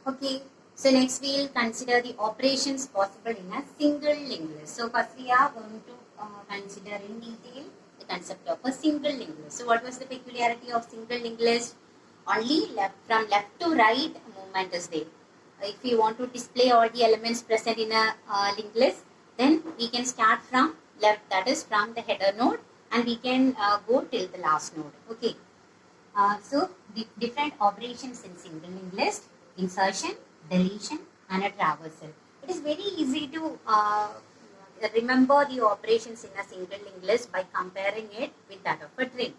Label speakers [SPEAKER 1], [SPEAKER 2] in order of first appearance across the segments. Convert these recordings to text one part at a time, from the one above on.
[SPEAKER 1] Okay, so next we will consider the operations possible in a single linked list. So first we are going to consider in detail the concept of a single linked list. So what was the peculiarity of single linked list? Only from left to right movement is there. If we want to display all the elements present in a linked list, then we can start from left, that is from the header node, and we can go till the last node. Okay. So the different operations in single linked list: insertion, deletion, and a traversal. It is very easy to remember the operations in a single linked list by comparing it with that of a train.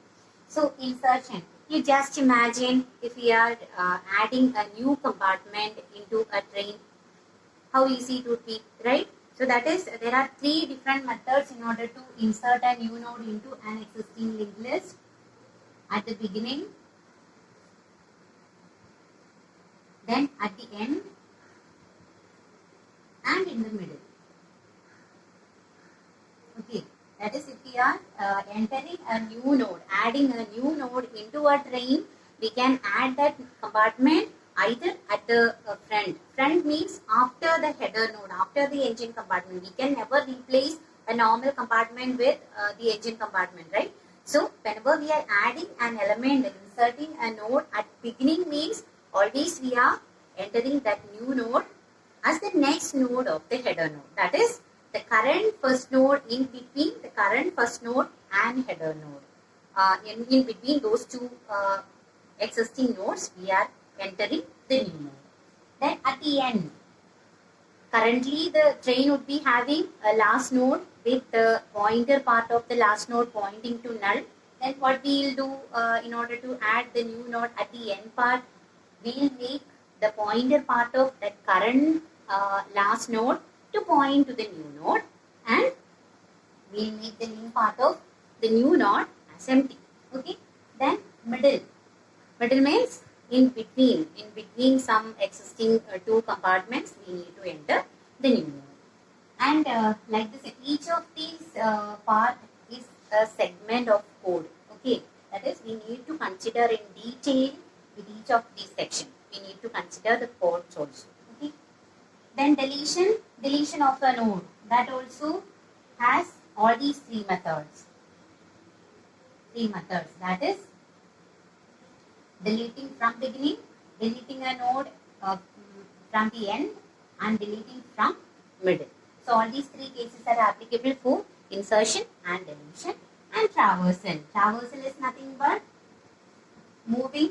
[SPEAKER 1] So insertion, you just imagine if we are adding a new compartment into a train, how easy it would be, right? So that is, there are three different methods in order to insert a new node into an existing linked list: at the beginning, then at the end, and in the middle. Okay, that is, if we are entering a new node, adding a new node into a train, we can add that compartment either at the front. Front means after the header node, after the engine compartment. We can never replace a normal compartment with the engine compartment, right? So whenever we are adding an element and inserting a node at beginning, means always we are entering that new node as the next node of the header node. That is the current first node in between the current first node and header node. In between those two existing nodes, we are entering the new node. Then at the end, currently the train would be having a last node with the pointer part of the last node pointing to null. Then what we will do in order to add the new node at the end part, we will make the pointer part of that current last node to point to the new node, and we will make the new part of the new node as empty. Okay. Then middle. Middle means in between some existing two compartments, we need to enter the new node. And like this, each of these part is a segment of code. Okay, that is, we need to consider in detail with each of these sections. We need to consider the codes also. Okay. Then deletion of a node, that also has all these three methods. That is, deleting from beginning, deleting a node from the end, and deleting from middle. So all these three cases are applicable for insertion and deletion. And traversal. Traversal is nothing but moving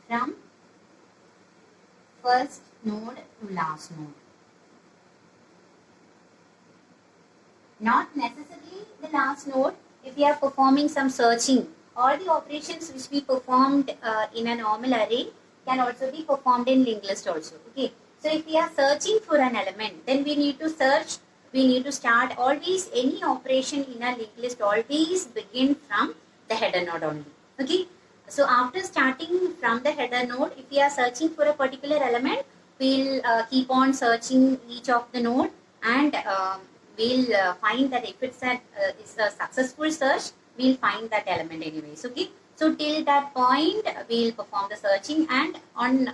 [SPEAKER 1] from first node to last node. Not necessarily the last node. If we are performing some searching, all the operations which we performed in a normal array can also be performed in linked list also. Okay. So if we are searching for an element, then we need to search. We need to start always any operation in a linked list always begin from the header node only. Okay. So after starting from the header node, if we are searching for a particular element, we'll keep on searching each of the node, and we'll find that if it's a successful search, we'll find that element anyways. Okay. So till that point, we'll perform the searching, and on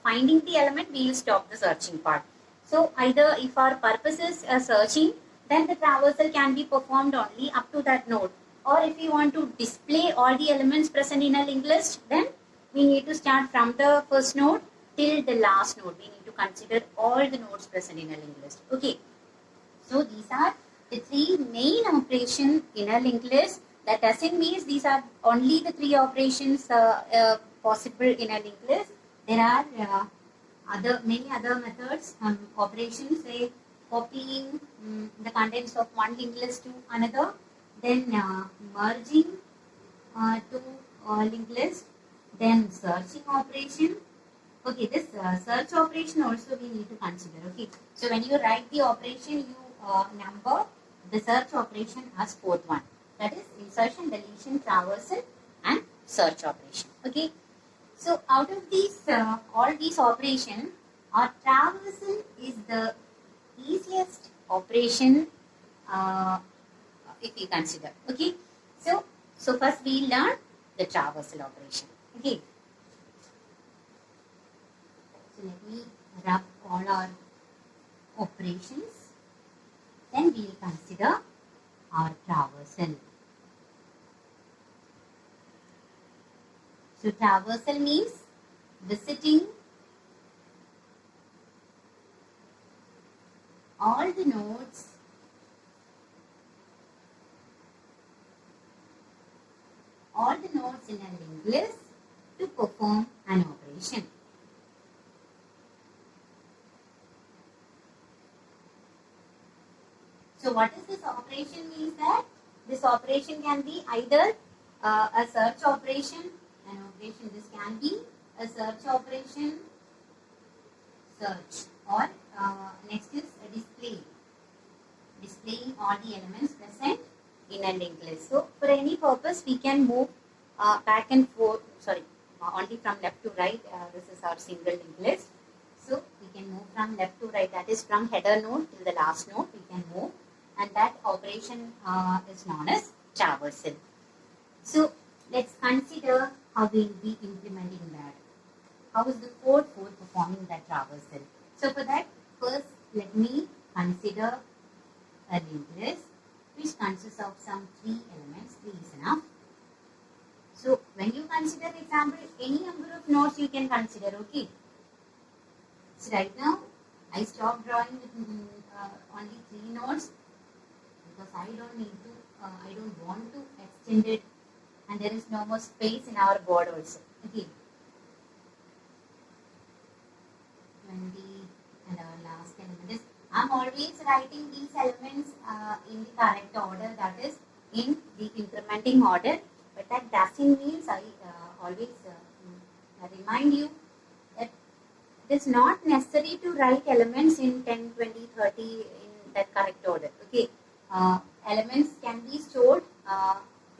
[SPEAKER 1] finding the element, we'll stop the searching part. So either if our purpose is searching, then the traversal can be performed only up to that node. Or if we want to display all the elements present in a linked list, then we need to start from the first node till the last node. We need to consider all the nodes present in a linked list. Okay. So these are the three main operations in a linked list. That doesn't mean these are only the three operations possible in a linked list. There are many other methods, operations, say copying the contents of one linked list to another, then merging to linked list, then searching operation. Okay, this search operation also we need to consider. Okay, so when you write the operation, you number the search operation as fourth one. That is insertion, deletion, traversal, and search operation. Okay, so out of these all these operations, our traversal is the easiest operation if we consider. Okay, so first we learn the traversal operation. Okay. So let me rub all our operations. Then we will consider our traversal. So traversal means visiting all the nodes in a linked list to perform an operation. So what is this operation means that this operation can be either a search operation, this can be a search operation, or next is a display, displaying all the elements present in a linked list. So for any purpose we can move back and forth, only from left to right. This is our single linked list. So we can move from left to right, that is from header node till the last node we can move, and that operation is known as traversal. So let's consider how we will be implementing that. How is the code for performing that traversal? So for that, first let me consider a linked list which consists of some 3 elements. 3 is enough. So when you consider, example, any number of nodes you can consider, okay? So right now I stopped drawing with only 3 nodes because I don't want to extend it, and there is no more space in our board also. Okay. 20 and our last element is, I'm always writing these elements in the correct order, that is in the incrementing order, but that doesn't mean I always remind you that it is not necessary to write elements in 10, 20, 30 in that correct order. Okay, elements can be stored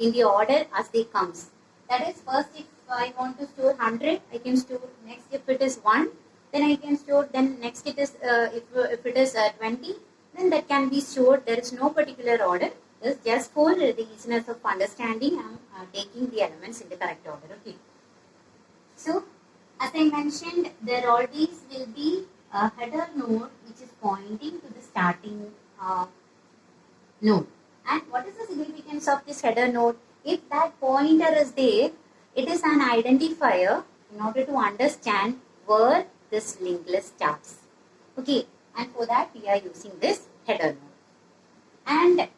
[SPEAKER 1] in the order as they comes. That is, first if I want to store 100, I can store, next if it is 1, then I can store, then next it is if it is 20, then that can be stored. There is no particular order. It's just for the easiness of understanding, I am taking the elements in the correct order. Okay. So as I mentioned, there always will be a header node which is pointing to the starting node. And what is the significance of this header node? If that pointer is there, it is an identifier in order to understand where this linked list starts. Okay, and for that we are using this header node. And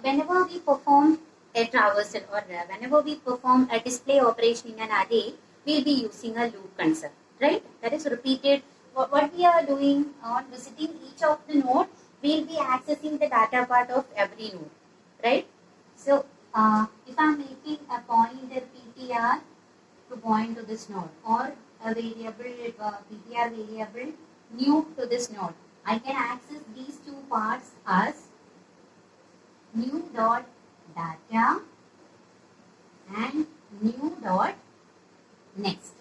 [SPEAKER 1] whenever we perform a traversal, or whenever we perform a display operation in an array, we will be using a loop concept, right? That is repeated. What we are doing on visiting each of the node, we will be accessing the data part of every node, right? So if I am making a pointer PTR to point to this node, or a variable PTR variable new to this node, I can access these 2 parts as new dot data and new dot next.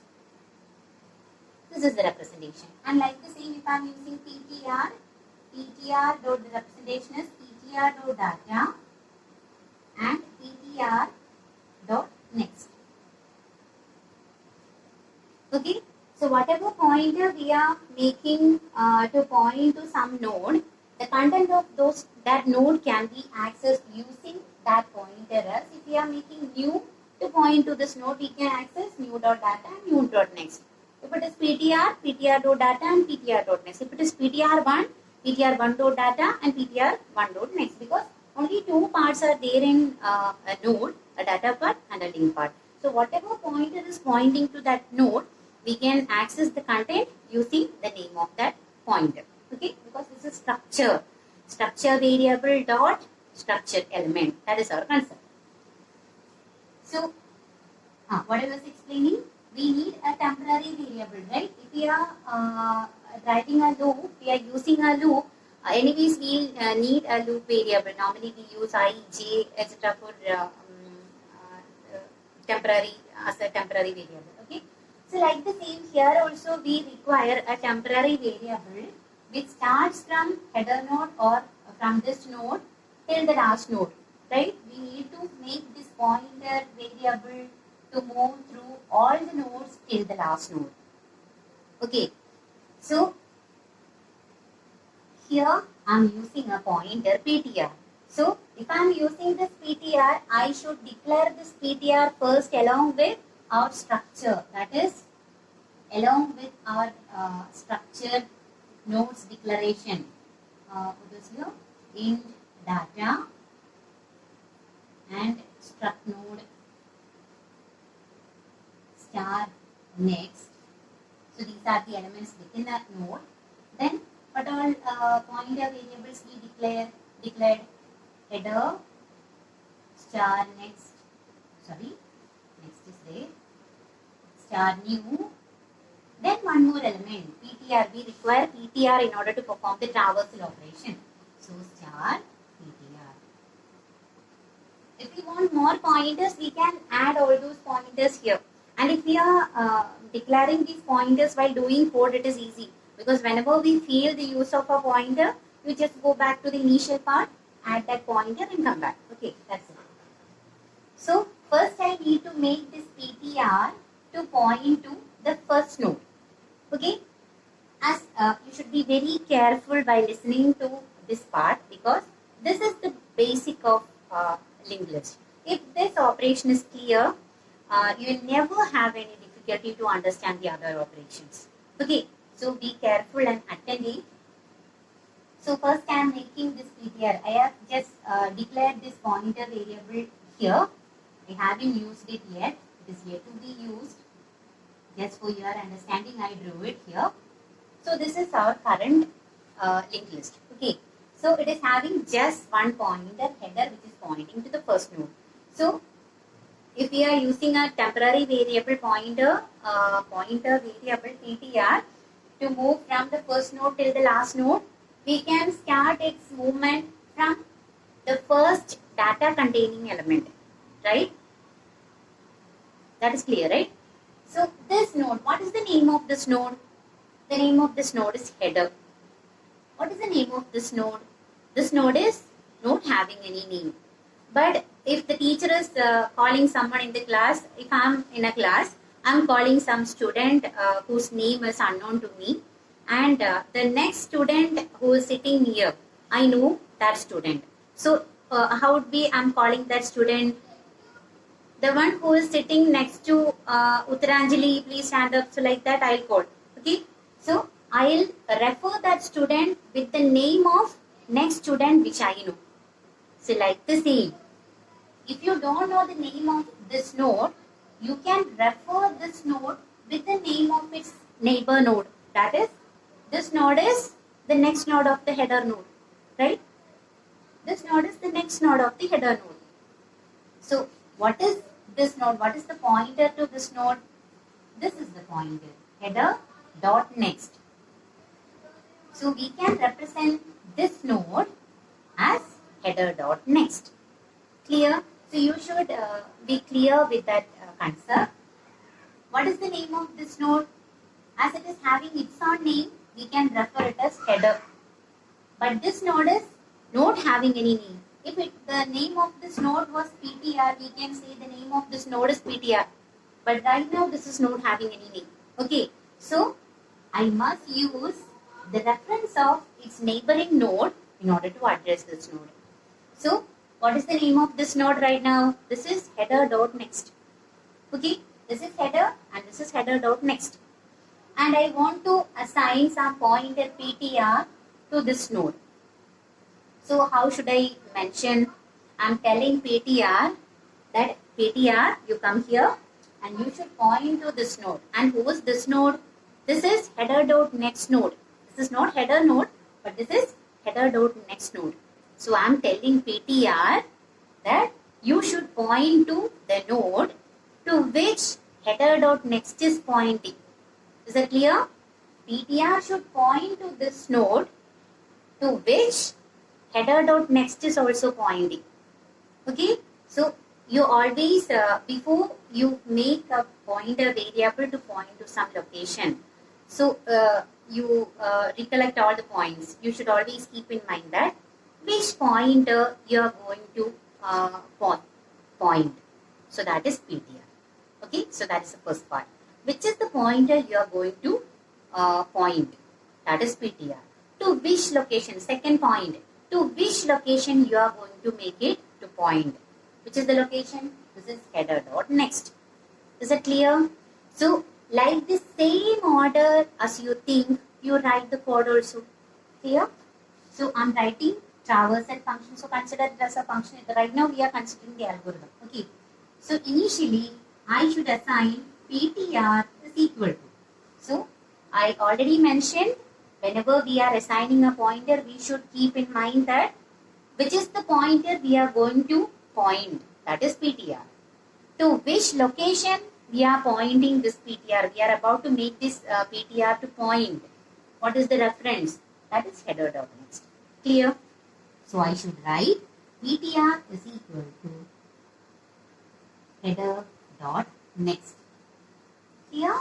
[SPEAKER 1] This is the representation. And like the same, if I am using PTR dot, the representation is PTR dot data and PTR dot next. Okay, so whatever pointer we are making to point to some node, the content of that node can be accessed using that pointer. As if we are making new to point to this node, we can access new dot data and new dot next. If it is PTR dot data and PTR dot next. If it is PTR1 dot data and PTR1 dot next, because only 2 parts are there in a node, a data part and a link part. So whatever pointer is pointing to that node, we can access the content using the name of that pointer. Okay, because this is structure variable dot structure element. That is our concept. So what I was explaining, we need a temporary variable, right? If we are writing a loop, we are using a loop. Anyways, we need a loop variable. Normally we use I, j, etc. for temporary, as a temporary variable. Okay. So like the same here also, we require a temporary variable which starts from header node or from this node till the last node, right? We need to make this pointer variable to move through all the nodes till the last node. Okay, so here I am using a pointer PTR. So if I am using this PTR, I should declare this PTR first along with our structure, that is along with our structured nodes declaration. What is here? Int data and struct node star next. So these are the elements within that node. Then what all pointer variables we declared header star next, next is there, star new. Then one more element, PTR. We require PTR in order to perform the traversal operation. So star PTR. If we want more pointers, we can add all those pointers here. And if we are declaring these pointers while doing code, it is easy. Because whenever we feel the use of a pointer, you just go back to the initial part, add that pointer and come back. Okay, that's it. So first I need to make this PTR to point to the first node. Okay, as you should be very careful by listening to this part, because this is the basic of linked list. If this operation is clear, you will never have any difficulty to understand the other operations. Okay, so be careful and attentive. So first I am making this PTR. I have just declared this pointer variable here. I haven't used it yet. It is yet to be used. Just for your understanding, I drew it here. So this is our current linked list. Okay. So it is having just one pointer header which is pointing to the first node. So if we are using a temporary variable pointer variable PTR to move from the first node till the last node, we can start its movement from the first data containing element, right? That is clear, right? So this node, what is the name of this node? The name of this node is header. What is the name of this node? This node is not having any name. But if the teacher is calling someone in the class, if I am in a class, I am calling some student whose name is unknown to me, and the next student who is sitting near, I know that student. So how would be I am calling that student? The one who is sitting next to Uttaranjali, please stand up. So like that I'll call. Okay. So I'll refer that student with the name of next student which I know. So like the same. If you don't know the name of this node, you can refer this node with the name of its neighbor node. That is, this node is the next node of the header node. Right? This node is the next node of the header node. So what is this node? What is the pointer to this node? This is the pointer. Header dot next. So we can represent this node as header dot next. Clear? So you should be clear with that concept. What is the name of this node? As it is having its own name, we can refer it as header. But this node is not having any name. If the name of this node was PTR, we can say the name of this node is PTR. But right now this is not having any name. Okay, so I must use the reference of its neighboring node in order to address this node. So what is the name of this node right now? This is header dot next. Okay, this is header and this is header dot next. And I want to assign some pointer PTR to this node. So how should I mention? I'm telling PTR that PTR, you come here and you should point to this node. And who is this node? This is header dot next node. This is not header node, but this is header dot next node. So I'm telling PTR that you should point to the node to which header dot next is pointing. Is that clear? PTR should point to this node to which header dot next is also pointing. Okay, so you always before you make a pointer variable to point to some location, so you recollect all the points. You should always keep in mind that which pointer you are going to point. So that is PTR. Okay, so that is the first part. Which is the pointer you are going to point? That is PTR. To which location? Second point. To which location you are going to make it to point? Which is the location? This is header dot next. Is it clear? So, like the same order as you think, you write the code also. Clear? So, I'm writing traversal function. So, consider it as a function. Right now, we are considering the algorithm. Okay. So, initially, I should assign PTR is equal to. So, I already mentioned whenever we are assigning a pointer, we should keep in mind that which is the pointer we are going to point. That is PTR. To which location we are pointing this PTR. We are about to make this PTR to point. What is the reference? That is header dot next. Clear? So I should write PTR is equal to header dot next. Clear?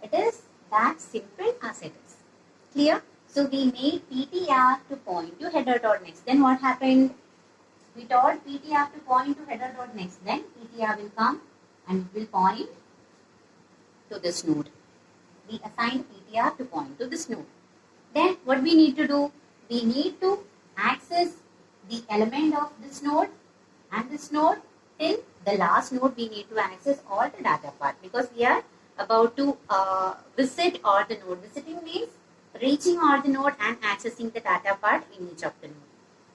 [SPEAKER 1] It is that simple as it is. Clear? So we made PTR to point to header dot next. Then what happened? We told PTR to point to header dot next. Then PTR will come and it will point to this node. We assigned PTR to point to this node. Then what we need to do? We need to access the element of this node and this node till the last node. We need to access all the data part because we are about to visit all the node. Visiting means reaching all the node and accessing the data part in each of the node.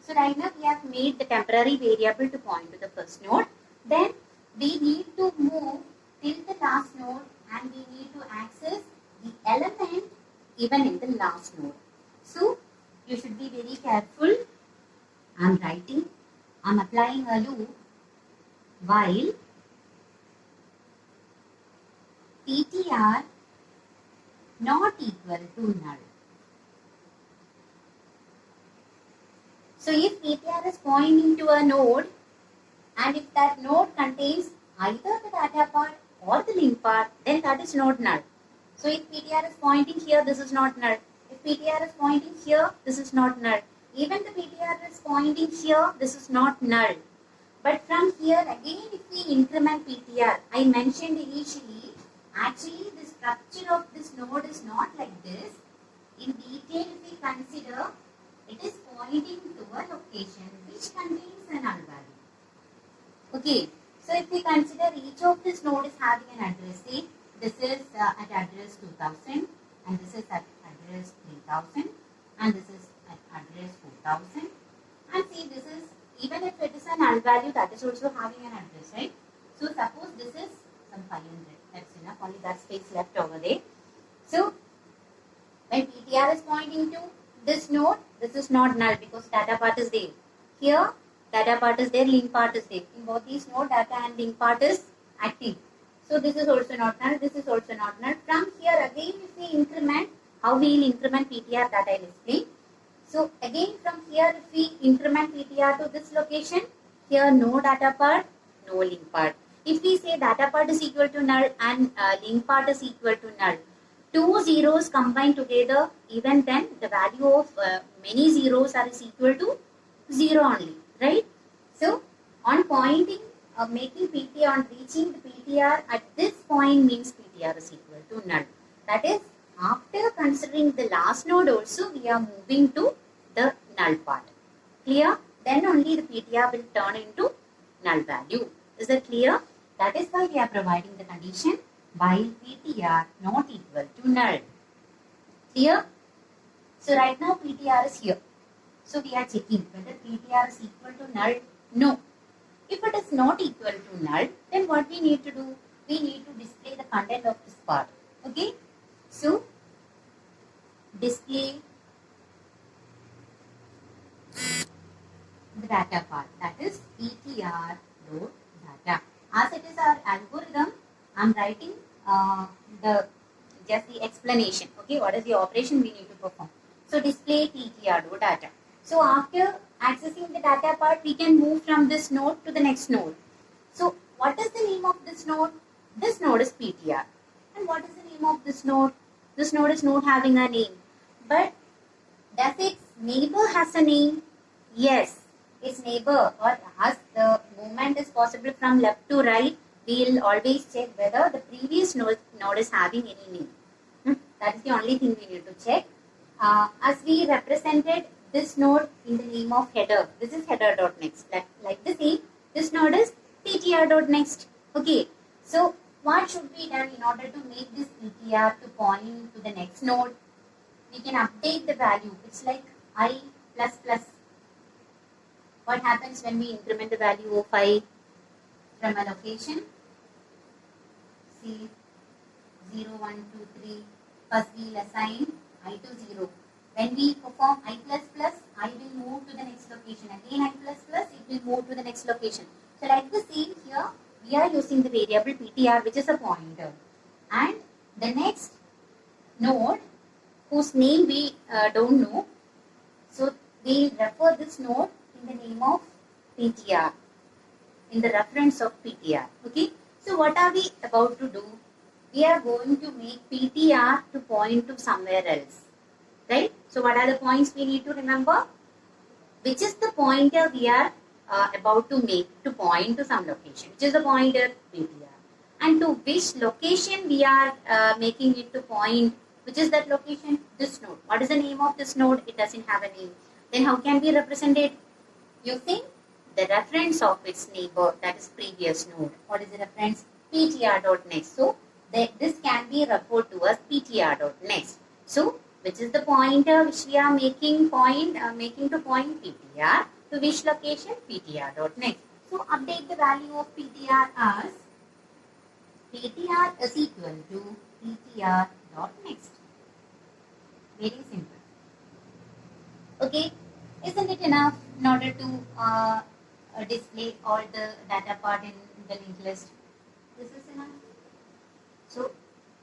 [SPEAKER 1] So right now we have made the temporary variable to point to the first node. Then we need to move till the last node and we need to access the element even in the last node. So you should be very careful. I'm applying a loop while PTR not equal to null. So if PTR is pointing to a node and if that node contains either the data part or the link part, then that is not null. So if PTR is pointing here, this is not null. If PTR is pointing here, this is not null. Even the PTR is pointing here, this is not null. But from here again, if we increment PTR, I mentioned initially, actually the structure of this node is not like this. In detail, if we consider, it is pointing to a location which contains a null value. Okay, so if we consider each of this node is having an address, say this is at address 2000 and this is at address 3000 and this is at address 4000 and see this is, even if it is a null value, that is also having an address, right? So suppose this is some 500, that's enough, only that space left over there. So when PTR is pointing to this node, this is not null because data part is there. Here data part is there, link part is there. In both these node, data and link part is active. So this is also not null, this is also not null. From here again if we increment, how we will increment PTR, that I will explain. So again from here if we increment PTR to this location, here no data part, no link part. If we say data part is equal to null and link part is equal to null, two zeros combined together, even then the value of many zeros are is equal to 0 only, right? So on pointing, making PTR, on reaching the PTR at this point means PTR is equal to null. That is, after considering the last node also, we are moving to the null part. Clear? Then only the PTR will turn into null value. Is that clear? That is why we are providing the condition while PTR not equal to null. Clear? So right now PTR is here. So we are checking whether PTR is equal to null. No. If it is not equal to null, then what we need to do? We need to display the content of this part. Okay? So display the data part, that is PTR dot data. As it is our algorithm, I am writing just the explanation. Okay, what is the operation we need to perform? So display PTR dot data. So after accessing the data part, we can move from this node to the next node. So what is the name of this node? This node is PTR. And what is the name of this node? This node is not having a name. But does its neighbor has a name? Yes. Its neighbor, or as the movement is possible from left to right, we'll always check whether the previous node is having any name. That is the only thing we need to check. As we represented this node in the name of header, this is header.next. Like the same, this node is ptr.next. Okay, so what should be done in order to make this ptr to point to the next node? We can update the value. It's like I plus plus. What happens when we increment the value of I from a location? See, 0, 1, 2, 3. First we'll assign I to 0. When we perform I plus plus, I will move to the next location. Again I plus plus, it will move to the next location. So like the same here, we are using the variable ptr, which is a pointer. And the next node, whose name we don't know, so we refer this node in the name of ptr, in the reference of ptr. Okay, so what are we about to do? We are going to make ptr to point to somewhere else, right? So what are the points we need to remember? Which is the pointer we are about to make to point to some location, which is the pointer ptr, and to which location we are making it to point, which is that location, this node. What is the name of this node? It doesn't have a name. Then how can we represent it? Using the reference of its neighbor, that is previous node. What is the reference? ptr.next. So this can be referred to as ptr.next. So which is the pointer which we are making to point ptr to which location? ptr.next. So update the value of ptr as ptr is equal to ptr.next. Very simple. Okay, isn't it enough in order to display all the data part in the linked list? This is enough. So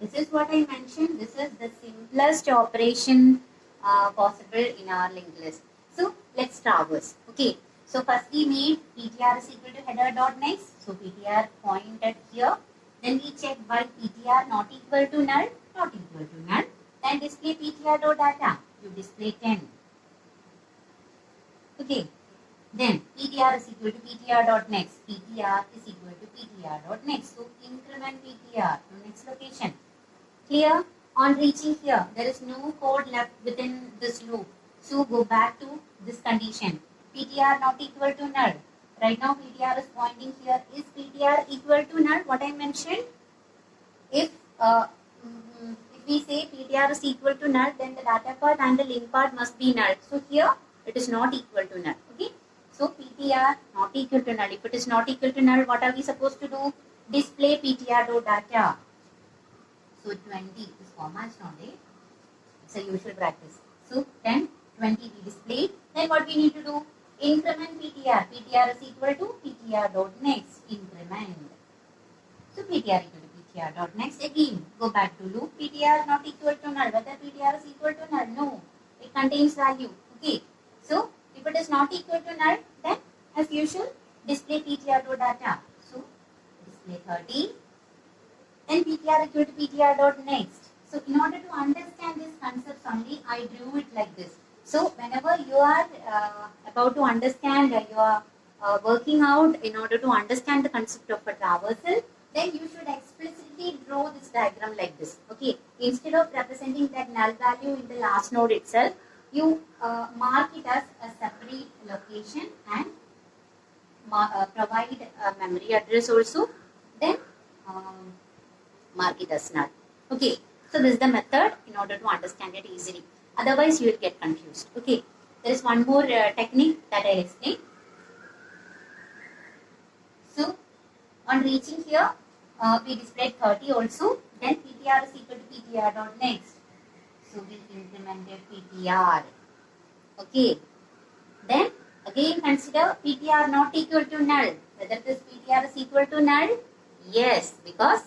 [SPEAKER 1] this is what I mentioned. This is the simplest operation possible in our linked list. So let's traverse. Okay. So first we made ptr is equal to header.next. So ptr pointed here. Then we check by ptr not equal to null, not equal to null. Then display ptr.data. You display 10. Okay. Then ptr is equal to ptr.next. ptr is equal to ptr.next. So increment ptr to next location. Clear? On reaching here, there is no code left within this loop. So go back to this condition. ptr not equal to null. Right now ptr is pointing here. Is ptr equal to null? What I mentioned? If we say ptr is equal to null, then the data part and the link part must be null. So here it is not equal to null. Okay. So ptr not equal to null. If it is not equal to null, what are we supposed to do? Display ptr.data. So 20 is format nowadays. It's a usual practice. So 10, 20 we display. Then what we need to do? Increment ptr. ptr is equal to ptr.next. Increment. So ptr equal to ptr.next. Again, go back to loop. ptr not equal to null. Whether ptr is equal to null? No. It contains value. Okay. So if it is not equal to null, then as usual, display ptr.data. So display 30. Then ptr equal to ptr.next. So in order to understand this concept only, I drew it like this. So whenever you are about to understand, you are working out in order to understand the concept of a traversal, then you should explicitly draw this diagram like this. Okay. Instead of representing that null value in the last node itself, you mark it as a separate location and provide a memory address also. Then mark it as null. Okay. So this is the method in order to understand it easily. Otherwise, you will get confused. Okay. There is one more technique that I'll explain. So on reaching here, we displayed 30 also. Then ptr is equal to ptr.next. So we implemented ptr. Okay. Then again consider ptr not equal to null. Whether this ptr is equal to null? Yes, because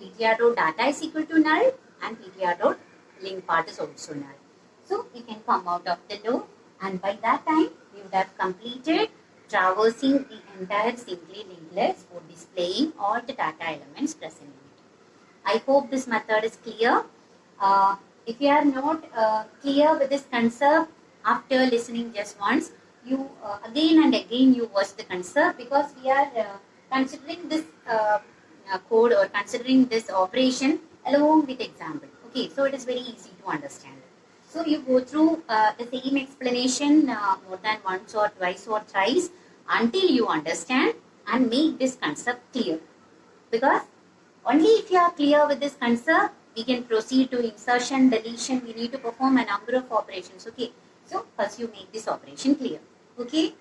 [SPEAKER 1] ptr.data is equal to null and ptr.link part is also null. So you can come out of the loop, and by that time you would have completed traversing the entire simply linked list for displaying all the data elements present in it. I hope this method is clear. If you are not clear with this concept after listening just once, you again and again you watch the concept, because we are considering this code or considering this operation along with example. Okay, so it is very easy to understand. So you go through the same explanation more than once or twice or thrice until you understand and make this concept clear. Because only if you are clear with this concept, we can proceed to insertion, deletion. We need to perform a number of operations. Okay, so first you make this operation clear. Okay.